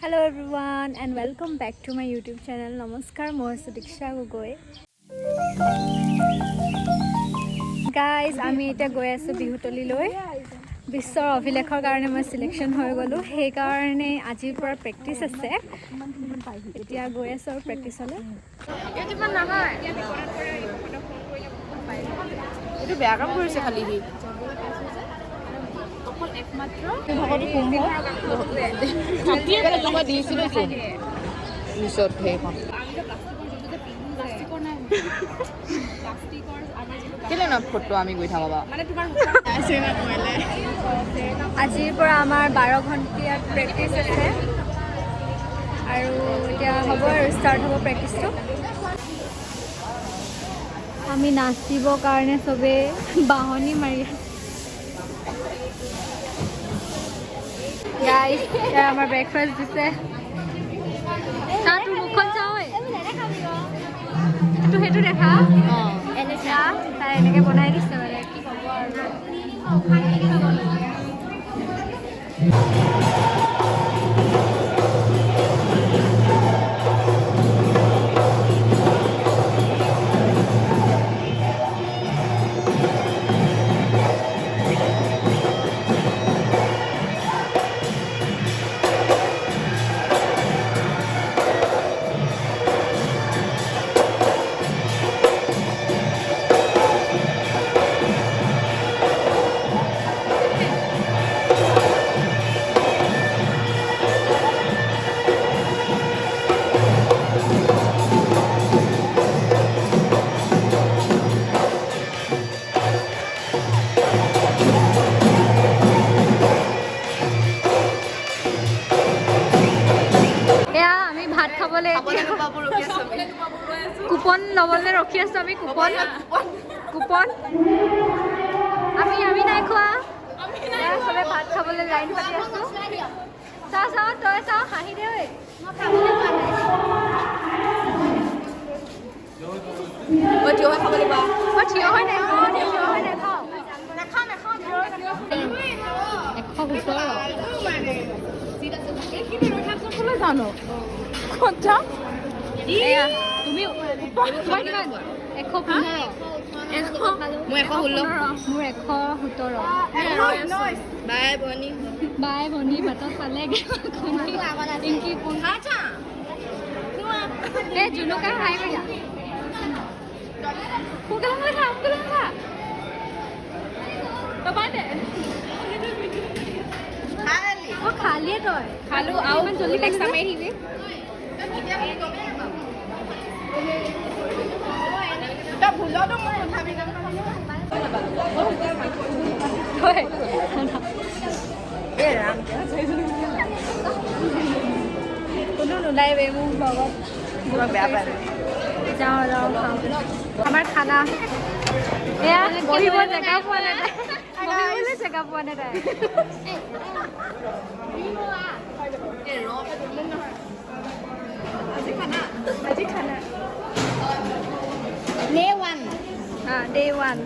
Hello everyone and welcome back to my YouTube channel. Namaskar, moi asu Diksha Gogoi. Guys, আমি এটা গৈ আছো বিহুতলি লৈ বিশ্বৰ অভিলেখৰ কাৰণে মই সিলেকশন হৈ গলো সেই কাৰণে আজিৰ পৰা প্ৰেক্টিস আছে এতিয়া গৈ আছো আৰু প্ৰেক্টিসলে এটিমান নহয় এটো বেয়া কাম কৰিছে খালি হি অকল একমাত্ৰ ভগতো কুম্ভ খাটিয়ে লগা দিছিল তো নিছত হেখন প্লাষ্টিকৰ নাই প্লাষ্টিকৰ আমাৰ যে কেলে না ফটো আমি গৈ থামাবা মানে তোমাৰ আছে না কইলে আজিৰ পৰা আমাৰ 12 ঘণ্টিয়া প্ৰেক্টিস আছে আৰু এতিয়া হ'ব আৰু ষ্টাৰ্ট হ'ব প্ৰেক্টিসটো আমি নাচিবৰ কাৰণে সবে বাহনি মাৰি গাইস আমাৰ ব্ৰেকফাষ্ট দিছে তাতো মুখন চাওই তো হেতু দেখা এনে চা তাই এনেকে বনাই দিছে মানে কি হ'ব আৰু কুপন লবলে ৰখি আছো আমি কুপন আমি নাই খোৱা আমি সবে ভাত খাবলৈ লাইন পাতি আছো চা তই চা হাঁহি দে ঐ মই থিয় হৈ খাব লাগিব মই থিয় হৈ নাখাওঁ জানো কথা তুমি তোমাৰ কিমান 115 মই 116 মোৰ 117 বাই ভনী বাটত পালেগে ইনকি কোন এ জুনুকা হাই কৰিলা কোকলং খা তবাই দে খালি তই খালো আৰু ইমান জলদি লেক্সা মাৰি দিবি তা ভুলতো মই উঠাবি না এ ৰাম কোনো নোলাইবে মোৰ লগত মই বেয়া পাই যাওঁ খাওঁ আমাৰ খানা এয়া বহিব জেগা পোৱা নাই বহিবলৈ জেগা পোৱা নাই তাই আজি খানা day 1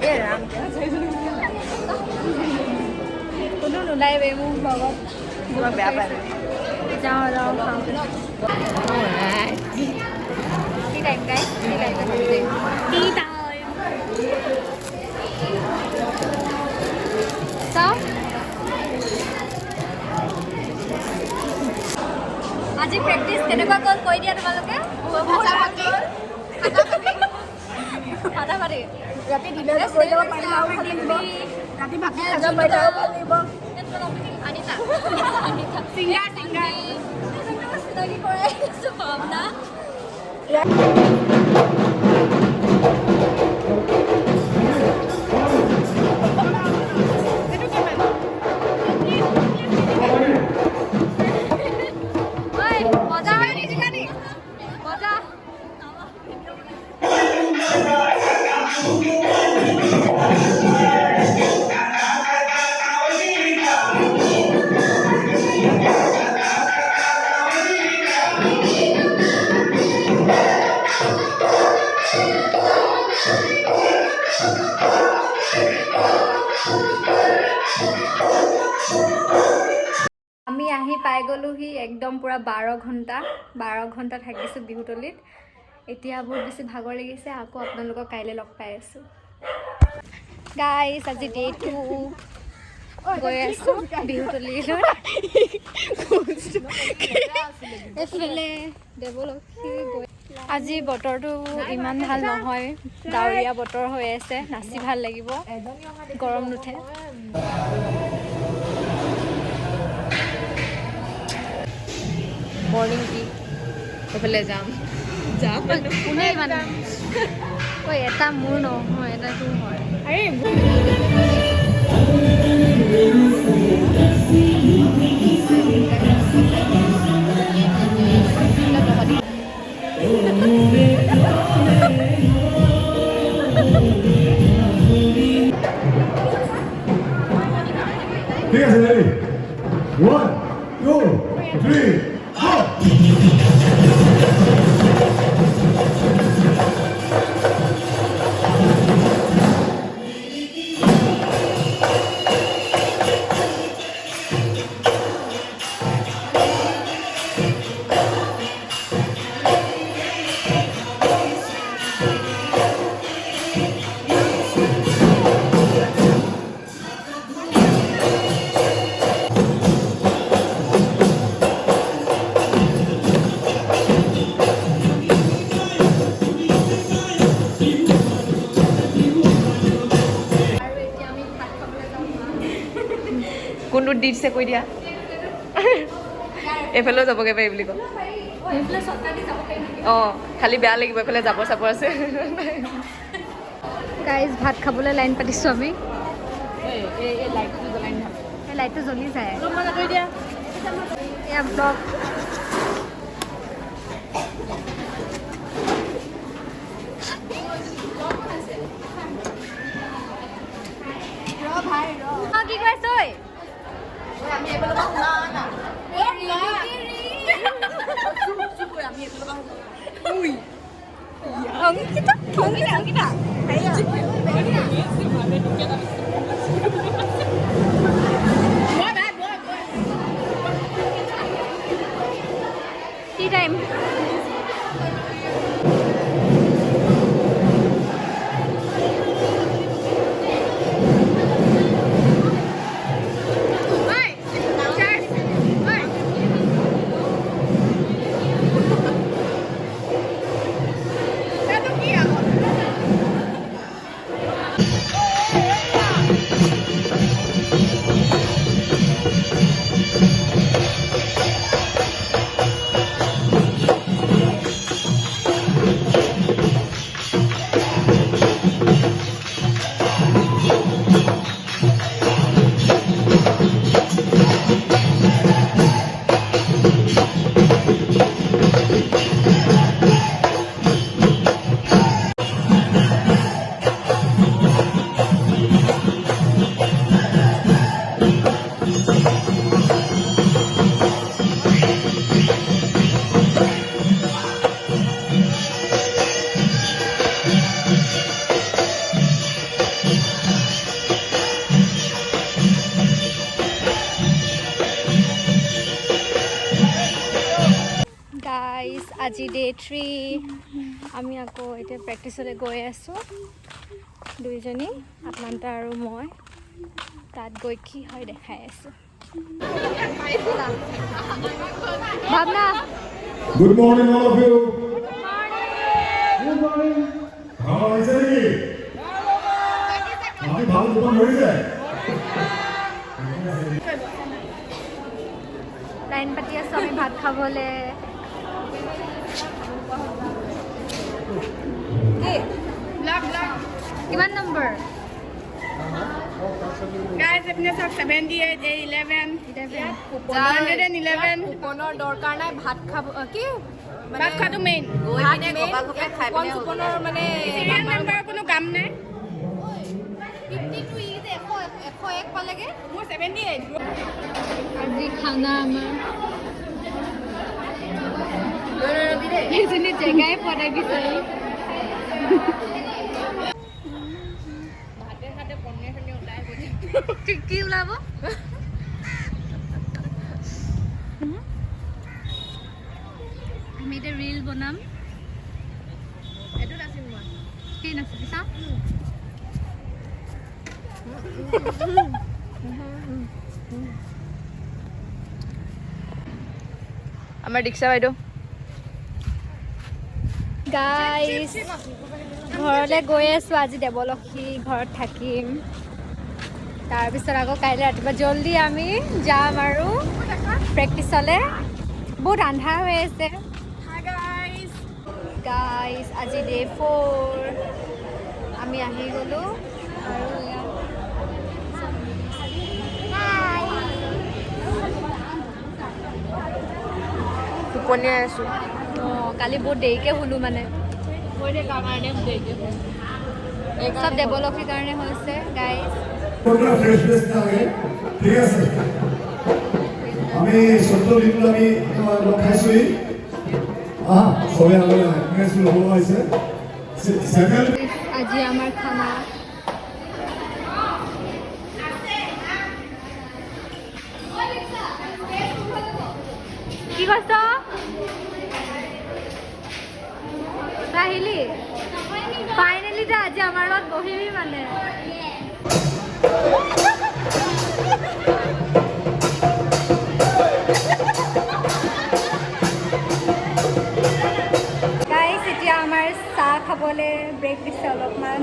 এ ৰাম কোনো নোলাইবে মোৰ লগত মই বেয়া পাই যাওঁ খাওঁ tea time guys tea time চাও আজি প্ৰেক্টিস কেনেকুৱা গ'ল কৈ দিয়া তোমালোকে খানা পাতি ৰাতি ডিনাৰ কৰি যাব পাৰিম আৰু ভাল লাগিব ৰাতি ভাত খাই যাব পাৰিব আনিতা চিংগাৰ চিনাকি কৰাই আছো ভাৱনা আমি আহি পাই গ'লোহি একদম পুৰা 12 ঘণ্টা থাকিছোঁ বিহুতলিত। এতিয়া বহুত বেছি ভাগৰ লাগিছে। আকৌ আপোনালোকক কাইলৈ লগ পাই আছোঁ। গাইজ আজি ডে 2 গৈ আছোঁ বিহুতলিলৈ। এইফালে দেৱলক্ষ্মী গৈ আজি বতৰটো ইমান ভাল নহয়, ডাৱৰীয়া বতৰ হৈ আছে। নাচি ভাল লাগিব, গৰম নুঠে। মৰ্ণিং টি এইফালে যাম কোনে ইমান ঐ এটা মোৰ নহয়, এটা তোৰ হয়। ঠিক আছে, রেডি 1 2 3 4 কোনটো দিছে কৈ দিয়া। এইফালেও যাবগৈ পাৰি বুলি কওঁ। অঁ খালি বেয়া লাগিব, এইফালে জাবৰ চাবৰ আছে। গাইজ ভাত খাবলৈ লাইন পাতিছোঁ আমি। এই লাইটটো জ্বলাই নাথাক। এই লাইটটো জ্বলি যায়। এয়া ব্লগ। কি কৈ আছ ঐ? আমি এইফালৰ পৰা শুনা না। Ankita tea time. গাইজ আজি ডে 3 আমি আকৌ এতিয়া প্ৰেক্টিচলৈ গৈ আছোঁ দুইজনী, আত্মান্তা আৰু মই। তাত গৈ কি হয় দেখাই আছোঁ। ভাৱনা Good morning, all of you. Good morning. How are you? আমি ভালো দোকান হয়ে যায়। লাইন পাতি আছোঁ আমি ভাত খাবলৈ। কিমান নম্বৰ? Guys, अपने सब 78, 11, 111. কুপনৰ দৰকাৰ নাই, ভাত খাব কি ভাত খোৱাটো মেইন। গৈ পিনে গবা গবাই খাই পিনে কুপনৰ মানে চিৰিয়েল নাম্বাৰৰ কোনো কাম নাই। 52 ই যে 101 পালেগে। মোৰ 78। আজি খানা আমাৰ এইজনী জেগাই পোৱা নাই বিচাৰি। হাতে হাতে পনীৰ চনীৰ ওলাই গৈ কি ওলাব আমি এতিয়া ৰিল বনাম এইটোত আছিল মই কি নাচিবি চাওঁ আমাৰ দীক্ষা বাইদেউ গাইজ ঘৰলৈ গৈ আছোঁ আজি দেৱলক্ষ্মী ঘৰত থাকিম তাৰপিছত আকৌ কাইলৈ ৰাতিপুৱা জল্দি আমি যাম আৰু প্ৰেক্টিচলৈ বহুত আন্ধাৰ হৈ আছে গাইজ আজি ডে 4 আমি আহি গ'লোঁ আৰু টোপনিয়াই আছোঁ অঁ কালি বহুত দেৰিকৈ শুলোঁ মানে মই এতিয়া কাৰণে দেৰিকৈ চব দেৱলক্ষ্মীৰ কাৰণে হৈছে গাইজ কোনটা ফ্রেশ ফ্রেশ থাকে ঠিক আছে আমি 17 দিন আমি লগ খাইছোই সবে আমি খাইছো লব হৈছে সেকেন্ড আজি আমাৰ খানা কি কৈছ আহিলি ফাইনেলি তই আজি আমাৰ লগত বহিবি মানে গাইজ এতিয়া আমাৰ চাহ খাবলৈ ব্ৰেক দিছে অলপমান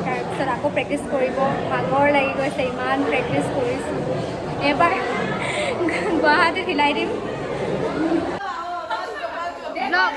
তাৰপিছত আকৌ প্ৰেক্টিচ কৰিব ভাগৰ লাগি গৈছে ইমান প্ৰেক্টিচ কৰিছোঁ এবাৰ গুৱাহাটীত হিলাই দিম ব্লগ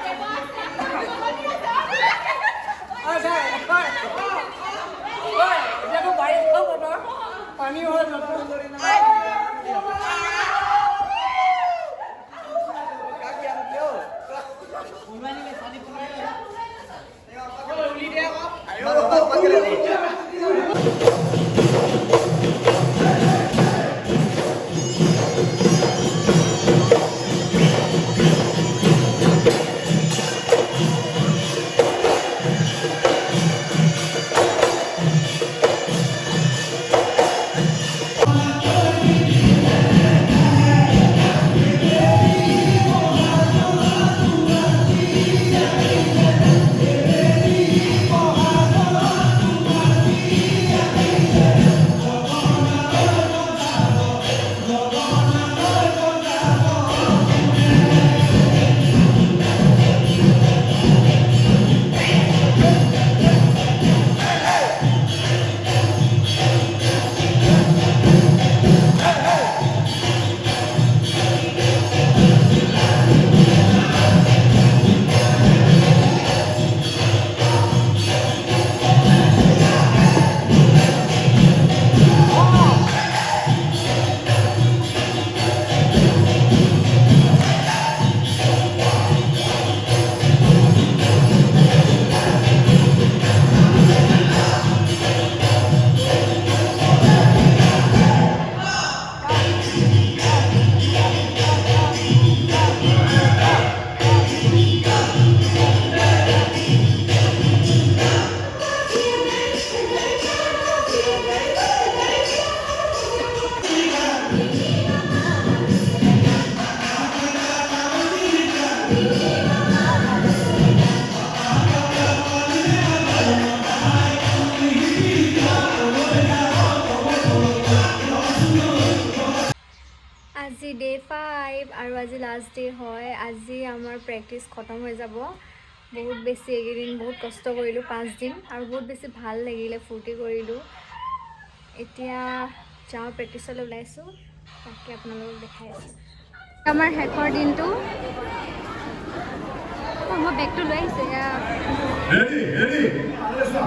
আজি ডে 5 আৰু আজি লাষ্ট ডে হয় আজি আমাৰ প্ৰেক্টিচ খতম হৈ যাব বহুত বেছি এইকেইদিন বহুত কষ্ট কৰিলোঁ 5 দিন আৰু বহুত বেছি ভাল লাগিলে ফূৰ্তি কৰিলোঁ এতিয়া যাওঁ প্ৰেক্টিচলৈ ওলাইছোঁ তাকে আপোনালোকক দেখাই আছোঁ আমাৰ শেষৰ দিনটো মই বেগটো লৈ আহিছোঁ ৰেডি ৰেডি আলেসা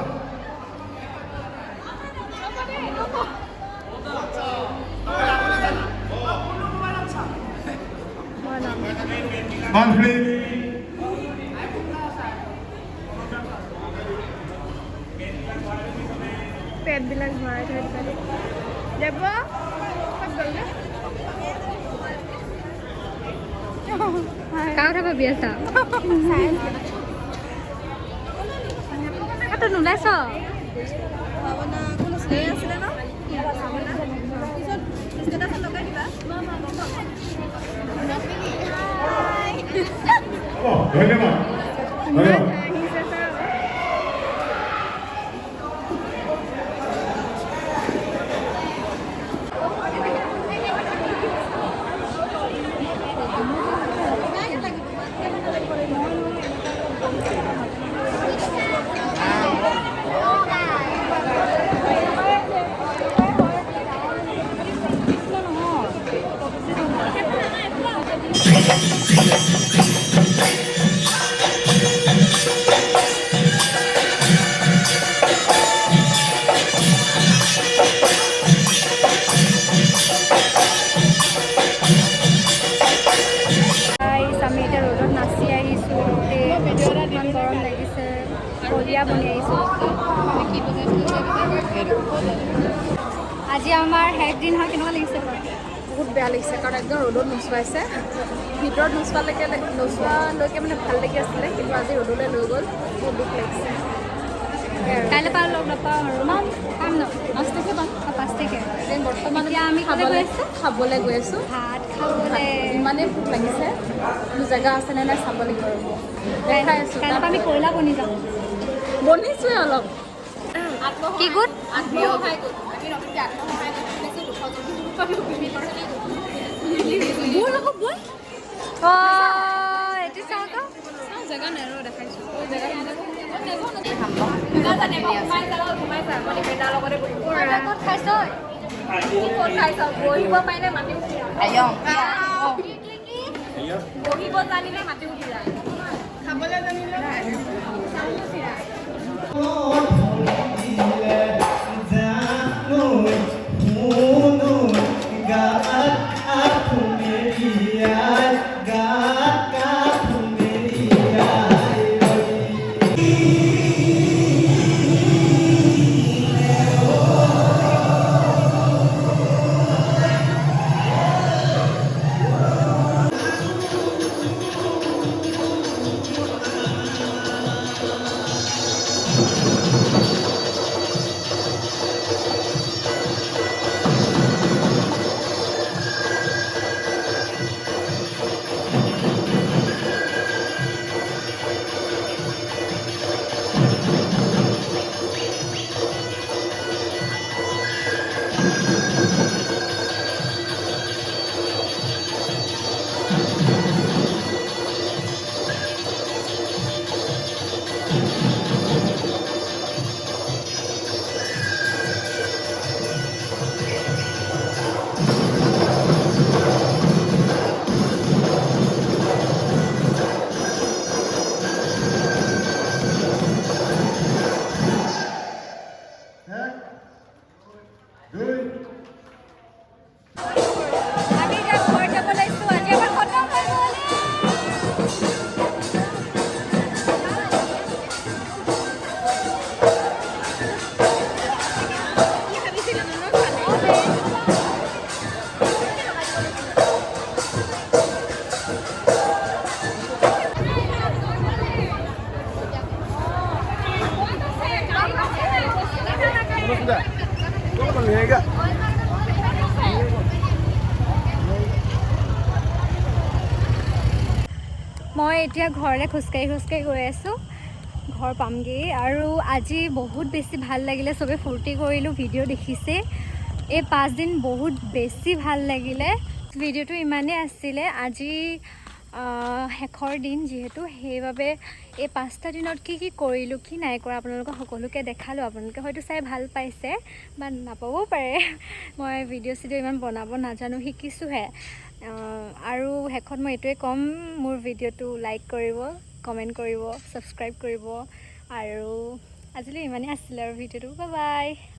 কনফিডেন্স পেটবিলাক ভৰাই থৈ দিছে দেৱ ক'ত গ'লগে কাৰ কথা ভাবি আছা তই নোলাইছ ভাৱনা কোনো আছিলে ন ধন্যবাদ ধন্যবাদ আহিছে চাওঁ গাইছ আমি এতিয়া ৰ'দত নাচি আহিছোঁ ইমান গৰম লাগিছে কলীয়া বনি আহিছোঁ আজি আমাৰ শেষ দিন হয় কেনেকুৱা লাগিছে বাৰু বহুত বেয়া লাগিছে কাৰণ একদম ৰ'দত নোচোৱাইছে ভিতৰত নোচোৱালৈকে মানে ভাল লাগি আছিলে কিন্তু আজি ৰ'দলৈ লৈ গ'ল বহুত দুখ লাগিছে কাইলৈ পৰা লগ নাপাওঁ আৰু পাম ন 5 তাৰিখে পাম 5 তাৰিখে এতিয়া বৰ্তমান এতিয়া আমি খাবলৈ গৈ আছোঁ ভাত খাবলৈ ইমানেই ভোক লাগিছে জেগা আছেনে নাই চাব লাগিব ৰ'ব দেখাই আছোঁ কাইলৈ পৰা আমি কয়লা বনি যাম বনিছোৱে অলপ কি গোট আত্মসহায় গোট আমি নতুনকৈ আত্মসহায় গোট খুলিছোঁ 200 মোৰ লগত বল অঁ এইটো চাওঁ আকৌ জেগা নাই ৰ দেখাইছোঁ জেগা ক'ত খাইছ বহিব পাৰিলে মাতি উঠি বহিব জানিলে মাতি উঠি যায় খাবলৈ জানিলে মই এতিয়া ঘৰলৈ খোজকাঢ়ি গৈ আছোঁ ঘৰ পামগৈ আৰু আজি বহুত বেছি ভাল লাগিলে চবে ফূৰ্তি কৰিলোঁ ভিডিঅ' দেখিছে এই 5 দিন বহুত বেছি ভাল লাগিলে ভিডিঅ'টো ইমানেই আছিলে আজি শেষৰ দিন যিহেতু সেইবাবে এই 5টা দিনত কি কৰিলোঁ কি নাই কৰা আপোনালোকক সকলোকে দেখালোঁ আপোনালোকে হয়তো চাই ভাল পাইছে বা নাপাবও পাৰে মই ভিডিঅ' চিডিঅ' ইমান বনাব নাজানো শিকিছোঁহে আৰু শেষত মই এইটোৱে ক'ম মোৰ ভিডিঅ'টো লাইক কৰিব কমেণ্ট কৰিব ছাবস্ক্ৰাইব কৰিব আৰু আজিলৈ ইমানেই আছিলে আৰু ভিডিঅ'টো বাই বাই